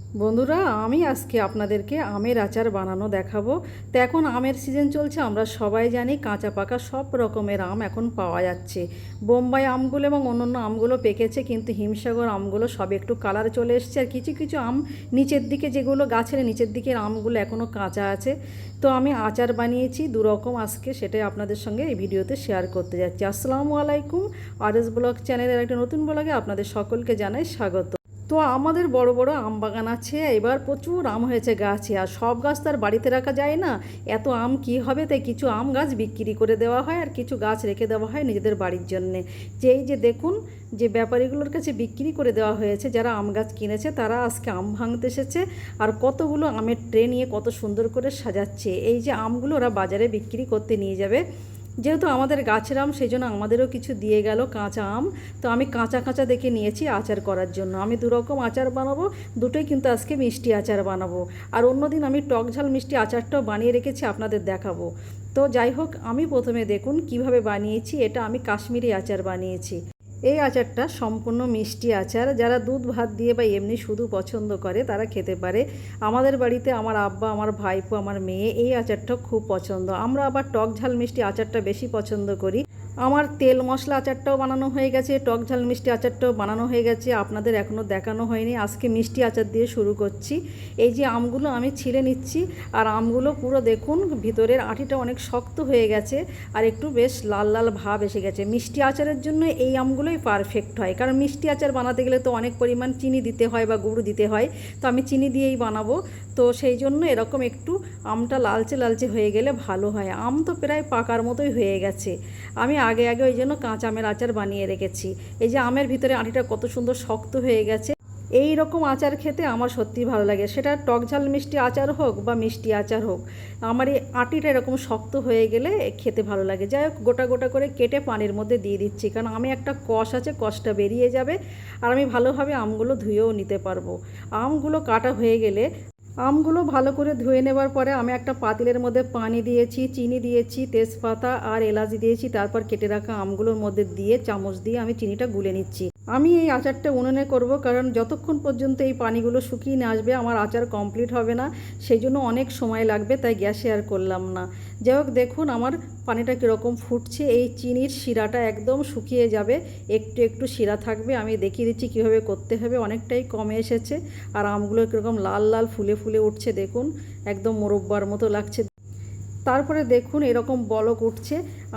বন্ধুরা, আমি আজকে আপনাদেরকে আমের আচার বানানো দেখাবো। তো এখন আমের সিজন চলছে, আমরা সবাই জানি কাঁচা পাকা সব রকমের আম এখন পাওয়া যাচ্ছে। বোম্বাই আমগুলো এবং অন্যান্য আমগুলো পেকেছে, কিন্তু হিমসাগর আমগুলো সব একটু কালার চলে এসছে, আর কিছু কিছু আম নিচের দিকে, যেগুলো গাছের নিচের দিকের আমগুলো এখনও কাঁচা আছে। তো আমি আচার বানিয়েছি দুরকম, আজকে সেটাই আপনাদের সঙ্গে এই ভিডিওতে শেয়ার করতে যাচ্ছি। আসসালামু আলাইকুম। RS ব্লগ চ্যানেলের একটা নতুন ব্লগে আপনাদের সকলকে জানাই স্বাগত। তো আমাদের বড় বড় আম বাগান আছে, এবার প্রচুর আম হয়েছে গাছে, আর সব গাছ তার বাড়িতে রাখা যায় না, এত আম কি হবে, তাই কিছু আম গাছ বিক্রি করে দেওয়া হয় আর কিছু গাছ রেখে দেওয়া হয় নিজেদের বাড়ির জন্যে। যে দেখুন, যে ব্যাপারীগুলোর কাছে বিক্রি করে দেওয়া হয়েছে, যারা আম গাছ কিনেছে তারা আজকে আম ভাঙতে এসেছে, আর কতগুলো আমের ট্রে নিয়ে কত সুন্দর করে সাজাচ্ছে। এই যে আমগুলো ওরা বাজারে বিক্রি করতে নিয়ে যাবে, যেহেতু আমাদের গাছের আম সেই জন্য আমাদেরও কিছু দিয়ে গেল কাঁচা আম। তো আমি কাঁচা কাঁচা দেখে নিয়েছি আচার করার জন্য। আমি দুরকম আচার বানাবো, দুটোই কিন্তু আজকে মিষ্টি আচার বানাবো, আর অন্যদিন আমি টক ঝাল মিষ্টি আচারটাও বানিয়ে রেখেছি, আপনাদের দেখাবো। তো যাই হোক, আমি প্রথমে দেখুন কিভাবে বানিয়েছি। এটা আমি কাশ্মীরি আচার বানিয়েছি। এই আচারটা সম্পূর্ণ মিষ্টি আচার, যারা দুধ ভাত দিয়ে বা এমনি শুধু পছন্দ করে তারা খেতে পারে। আমাদের বাড়িতে আমার আব্বা, আমার ভাইপো, আমার মেয়ে এই আচারটা খুব পছন্দ। আমরা আবার টক ঝাল মিষ্টি আচারটা বেশি পছন্দ করি। আমার তেল মশলা আচারটাও বানানো হয়ে গেছে, টক ঝাল মিষ্টি আচারটাও বানানো হয়ে গেছে, আপনাদের এখনও দেখানো হয়নি। আজকে মিষ্টি আচার দিয়ে শুরু করছি। এই যে আমগুলো আমি ছিলে নিচ্ছি, আর আমগুলো পুরো দেখুন ভিতরের আঁটিটা অনেক শক্ত হয়ে গেছে, আর একটু বেশ লাল লাল ভাব এসে গেছে। মিষ্টি আচারের জন্য এই আমগুলোই পারফেক্ট হয়, কারণ মিষ্টি আচার বানাতে গেলে তো অনেক পরিমাণ চিনি দিতে হয় বা গুড় দিতে হয়, তো আমি চিনি দিয়েই বানাবো। তো সেই জন্য এরকম একটু আমটা লালচে লালচে হয়ে গেলে ভালো হয়। আম তো প্রায় পাকার মতোই হয়ে গেছে। আমি আগে আগে ওই জন্য কাঁচা আমের আচার বানিয়ে রেখেছি। এই যে আমের ভিতরে আঁটিটা কত সুন্দর শক্ত হয়ে গেছে। এই রকম আচার খেতে আমার সত্যিই ভালো লাগে, সেটা টক ঝাল মিষ্টি আচার হোক বা মিষ্টি আচার হোক। আমার এই আঁটিটা এরকম শক্ত হয়ে গেলে খেতে ভালো লাগে। যাই হোক, গোটা গোটা করে কেটে পানির মধ্যে দিয়ে দিচ্ছি, কারণ আমি একটা কষ আছে, কষটা বেরিয়ে যাবে, আর আমি ভালোভাবে আমগুলো ধুয়েও নিতে পারবো। আমগুলো কাটা হয়ে গেলে আমগুলো ভালো করে ধুয়ে নেবার পরে আমি একটা পাতিলের মধ্যে পানি দিয়েছি, চিনি দিয়েছি, তেজপাতা আর এলাচ দিয়েছি, তারপর কেটে রাখা আমগুলোর মধ্যে দিয়ে চামচ দিয়ে আমি চিনিটা গুলে নিচ্ছি। আমি এই আচারটা উনুনে করব, কারণ যতক্ষণ পর্যন্ত এই পানিগুলো শুকিয়ে না আসবে আমার আচার কমপ্লিট হবে না, সেই জন্য অনেক সময় লাগবে, তাই গ্যাসে আর করলাম না। যাই হোক, দেখুন আমার পানিটা কীরকম ফুটছে। এই চিনির শিরাটা একদম শুকিয়ে যাবে, একটু একটু শিরা থাকবে। আমি দেখিয়ে দিচ্ছি কীভাবে করতে হবে, অনেকটাই কমে এসেছে, আর আমগুলো কীরকম লাল লাল ফুলে ফুলে উঠছে দেখুন, একদম মোরব্বার মতো লাগছে। তারপরে দেখুন এরকম বলক উঠছে।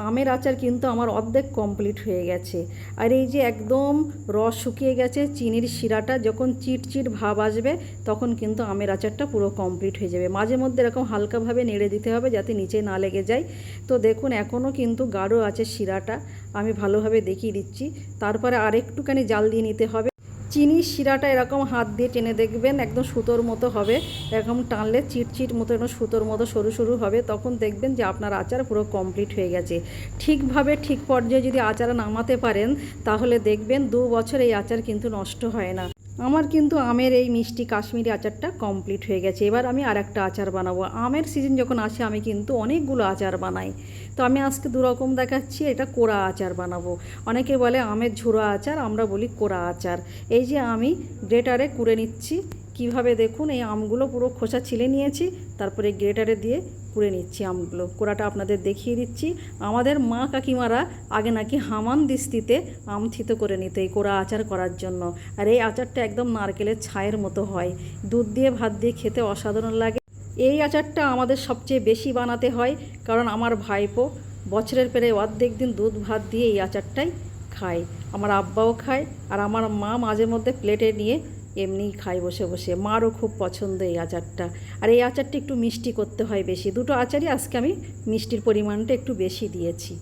আমের আচার কিন্তু আমার অর্ধেক কমপ্লিট হয়ে গেছে, আর এই যে একদম রস শুকিয়ে গেছে, চিনির শিরাটা যখন চিটচিট ভাব আসবে তখন কিন্তু আমের আচারটা পুরো কমপ্লিট হয়ে যাবে। মাঝে মধ্যে এরকম হালকাভাবে নেড়ে দিতে হবে যাতে নিচে না লেগে যায়। তো দেখুন এখনও কিন্তু গাঢ় আছে শিরাটা, আমি ভালোভাবে দেখিয়ে দিচ্ছি। তারপরে আরেকটুখানি জাল দিয়ে নিতে হবে। চিনির শিরাটা এরকম হাত দিয়ে টেনে দেখবেন একদম সুতোর মতো হবে, এরকম টানলে চিটচিট মতো এরকম সুতোর মতো সরু সরু হবে, তখন দেখবেন যে আপনার আচার পুরো কমপ্লিট হয়ে গেছে। ঠিকভাবে ঠিক পর্যায়ে যদি আচার নামাতে পারেন তাহলে দেখবেন 2 বছর এই আচার কিন্তু নষ্ট হয় না। আমার কিন্তু আমের এই মিষ্টি কাশ্মীরি আচারটা কমপ্লিট হয়ে গেছে। এবার আমি আর একটা আচার বানাবো। আমের সিজন যখন আসে আমি কিন্তু অনেকগুলো আচার বানাই। তো আমি আজকে দুরকম দেখাচ্ছি, এটা কোরা আচার বানাবো। অনেকে বলে আমের ঝুড়ো আচার, আমরা বলি কোরা আচার। এই যে আমি গ্রেটারে কুড়ে নিচ্ছি, কিভাবে দেখুন এই আমগুলো পুরো খোসা ছিলে নিয়েছি, তারপরে গ্রেটারে দিয়ে কুড়ে নিচ্ছি আমগুলো। কোড়াটা আপনাদের দেখিয়ে দিচ্ছি। আমাদের মা কাকিমারা আগে নাকি হামান দিস্তিতে আম থিতো করে নিত এই কোড়া আচার করার জন্য, আর এই আচারটা একদম নারকেলের ছায়ের মতো হয়, দুধ দিয়ে ভাত দিয়ে খেতে অসাধারণ লাগে। এই আচারটা আমাদের সবচেয়ে বেশি বানাতে হয়, কারণ আমার ভাইপো বছরের প্রায় অর্ধেক দিন দুধ ভাত দিয়ে এই আচারটাই খায়। আমার আব্বাও খায়, আর আমার মা মাঝে মধ্যে প্লেটে নিয়ে এমনিই খায় বসে বসে। মারও খুব পছন্দ এই আচারটা। আর এই আচারটা একটু মিষ্টি করতে হয় বেশি, দুটো আচারই আজকে আমি মিষ্টির পরিমাণটা একটু বেশি দিয়েছি।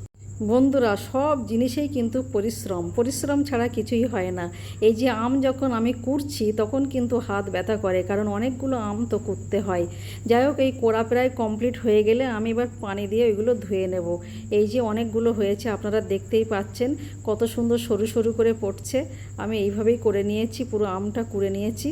বন্ধুরা, সব জিনিসেই কিন্তু পরিশ্রম, পরিশ্রম ছাড়া কিছুই হয় না। এই যে আম যখন আমি কুড়ছি তখন কিন্তু হাত ব্যথা করে, কারণ অনেকগুলো আম তো কুড়তে হয়। যাই হোক, এই কোড়া প্রায় কমপ্লিট হয়ে গেলে আমি এবার পানি দিয়ে ওইগুলো ধুয়ে নেব। এই যে অনেকগুলো হয়েছে, আপনারা দেখতেই পাচ্ছেন কত সুন্দর সরু সরু করে পড়ছে। আমি এইভাবেই করে নিয়েছি, পুরো আমটা কুড়ে নিয়েছি।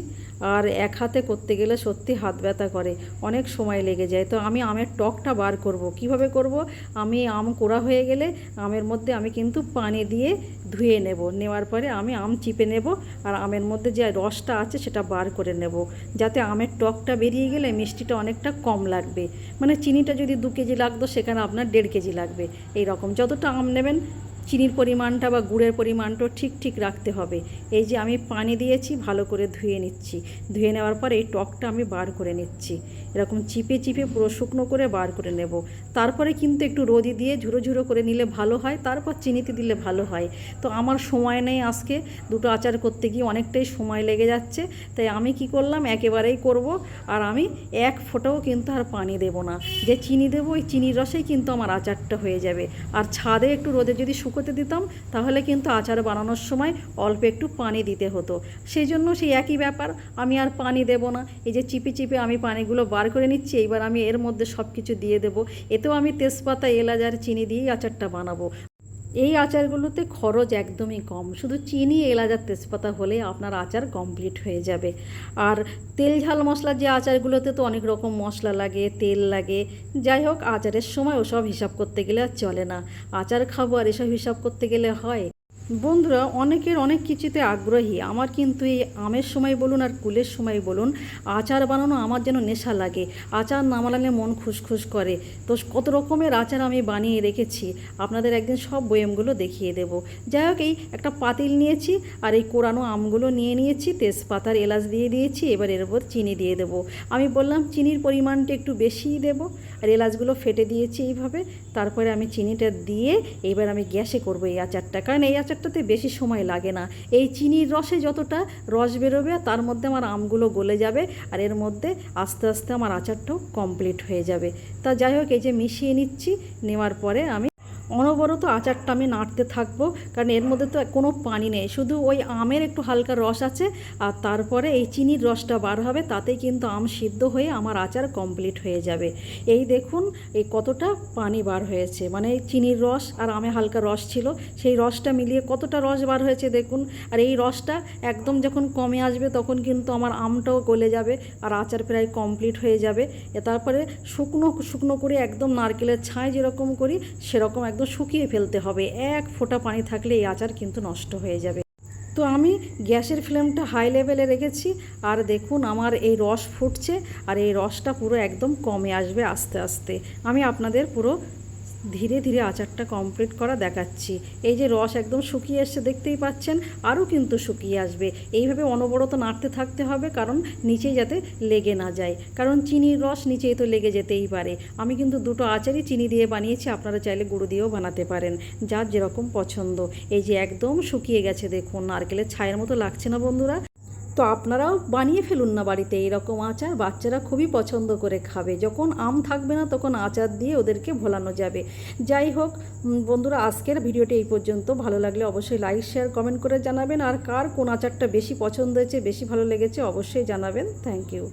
আর এক হাতে করতে গেলে সত্যি হাত ব্যথা করে, অনেক সময় লেগে যায়। তো আমি আমের টকটা বার করব, কিভাবে করব? আমি আম কোড়া হয়ে গেলে আমের মধ্যে আমি কিন্তু পানি দিয়ে ধুয়ে নেওয়ার পরে আমি আম চিপে নেব, আর আমের মধ্যে যে রসটা আছে সেটা বার করে নেব, যাতে আমের টকটা বেরিয়ে গেলে মিষ্টিটা অনেকটা কম লাগবে। মানে চিনিটা যদি 2 কেজি লাগতো সেখানে আপনার 1.5 কেজি লাগবে। এই রকম যতটা আম নেবেন চিনির পরিমাণটা বা গুড়ের পরিমাণটাও ঠিক ঠিক রাখতে হবে। এই যে আমি পানি দিয়েছি, ভালো করে ধুয়ে নিচ্ছি, ধুয়ে নেওয়ার পর এই টকটা আমি বার করে নিচ্ছি, এরকম চিপে চিপে পুরো শুকনো করে বার করে নেব। তারপরে কিন্তু একটু রোদি দিয়ে ঝুরো ঝুরো করে নিলে ভালো হয়, তারপর চিনিতে দিলে ভালো হয়। তো আমার সময় নেই আজকে, দুটো আচার করতে গিয়ে অনেকটাই সময় লেগে যাচ্ছে, তাই আমি কি করলাম, একেবারেই করব। আর আমি এক ফোঁটাও কিন্তু আর পানি দেব না, যে চিনি দেবো ওই চিনির রসেই কিন্তু আমার আচারটা হয়ে যাবে। আর ছাদে একটু রোদে যদি শুকোতে দিতাম তাহলে কিন্তু আচার বানানোর সময় অল্প একটু পানি দিতে হতো, সেই জন্য সেই একই ব্যাপার, আমি আর পানি দেব না। এই যে চিপে চিপে আমি পানিগুলো বার করে নিচ্ছি, এইবার আমি এর মধ্যে সব কিছু দিয়ে দেবো। এতেও আমি তেজপাতা, এলাচ আর চিনি দিয়েই আচারটা বানাবো। এই আচারগুলোতে খরচ একদমই কম, শুধু চিনি, এলাচ আর তেজপাতা হলে আপনার আচার কমপ্লিট হয়ে যাবে। আর তেল ঝাল মশলার যে আচারগুলোতে তো অনেক রকম মশলা লাগে, তেল লাগে, যাই হোক আচারের সময় ওসব হিসাব করতে গেলে আর চলে না। আচার খাবো আর এসব হিসাব করতে গেলে হয়? বন্ধুরা, অনেকের অনেক কিছুতে আগ্রহী, আমার কিন্তু এই আমের সময় বলুন আর কুলের সময় বলুন, আচার বানানো আমার যেন নেশা লাগে। আচার না বানালে মন খুশখুশ করে। তো কত রকমের আচার আমি বানিয়ে রেখেছি, আপনাদের একদিন সব বয়ামগুলো দেখিয়ে দেব। যাই হোক, এই একটা পাতিল নিয়েছি আর এই কোরানো আমগুলো নিয়ে নিয়েছি, তেজপাতার এলাচ দিয়ে দিয়েছি, এবার এর উপর চিনি দিয়ে দেব। আমি বললাম চিনির পরিমাণটা একটু বেশিই দেব, আর এলাচগুলো ফেটে দিয়েছি এইভাবে। তারপরে আমি চিনিটা দিয়ে এবার আমি গ্যাসে করবো এই আচারটা, কারণ এই আচারটাতে বেশি সময় লাগে না। এই চিনির রসে যতটা রস বেরোবে তার মধ্যে আমার আমগুলো গলে যাবে, আর এর মধ্যে আস্তে আস্তে আমার আচারটাও কমপ্লিট হয়ে যাবে। তা যাই হোক, এই যে মিশিয়ে নিচ্ছি, নেওয়ার পরে আমি অনবরত আচারটা আমি নাড়তে থাকবো, কারণ এর মধ্যে তো কোনো পানি নেই, শুধু ওই আমের একটু হালকা রস আছে, আর তারপরে এই চিনির রসটা বার হবে, তাতেই কিন্তু আম সিদ্ধ হয়ে আমার আচার কমপ্লিট হয়ে যাবে। এই দেখুন এই কতটা পানি বার হয়েছে, মানে এই চিনির রস আর আমে হালকা রস ছিল, সেই রসটা মিলিয়ে কতটা রস বার হয়েছে দেখুন। আর এই রসটা একদম যখন কমে আসবে তখন কিন্তু আমার আমটাও গলে যাবে, আর আচার প্রায় কমপ্লিট হয়ে যাবে। তারপরে শুকনো শুকনো করে একদম নারকেলের ছাই যেরকম করি সেরকম একদম শুকিয়ে ফেলতে হবে, এক ফোঁটা পানি থাকলে এই আচার কিন্তু নষ্ট হয়ে যাবে। তো আমি গ্যাসের ফ্লেমটা হাই লেভেলে রেখেছি, আর দেখুন আমার এই রস ফুটছে, আর এই রসটা পুরো একদম কমে আসবে আস্তে আস্তে। আমি আপনাদের পুরো ধীরে ধীরে আচারটা কমপ্লিট করা দেখাচ্ছি। এই যে রস একদম শুকিয়ে এসছে দেখতেই পাচ্ছেন, আরও কিন্তু শুকিয়ে আসবে। এইভাবে অনবরত নাড়তে থাকতে হবে, কারণ নিচে যাতে লেগে না যায়, কারণ চিনির রস নিচেই তো লেগে যেতেই পারে। আমি কিন্তু দুটো আচারই চিনি দিয়ে বানিয়েছি, আপনারা চাইলে গুঁড়ো দিয়েও বানাতে পারেন, যার যেরকম পছন্দ। এই যে একদম শুকিয়ে গেছে দেখুন, নারকেলের ছাইয়ের মতো লাগছে না বন্ধুরা? তো আপনারাও বানিয়ে ফেলুন না বাড়িতে এইরকম আচার, বাচ্চারা খুবই পছন্দ করে খাবে। যখন আম থাকবে না তখন আচার দিয়ে ওদেরকে ভোলানো যাবে। যাই হোক বন্ধুরা, আজকের ভিডিওটি এই পর্যন্ত। ভালো লাগলে অবশ্যই লাইক, শেয়ার, কমেন্ট করে জানাবেন, আর কার কোন আচারটা বেশি পছন্দ হয়েছে, বেশি ভালো লেগেছে অবশ্যই জানাবেন। Thank you.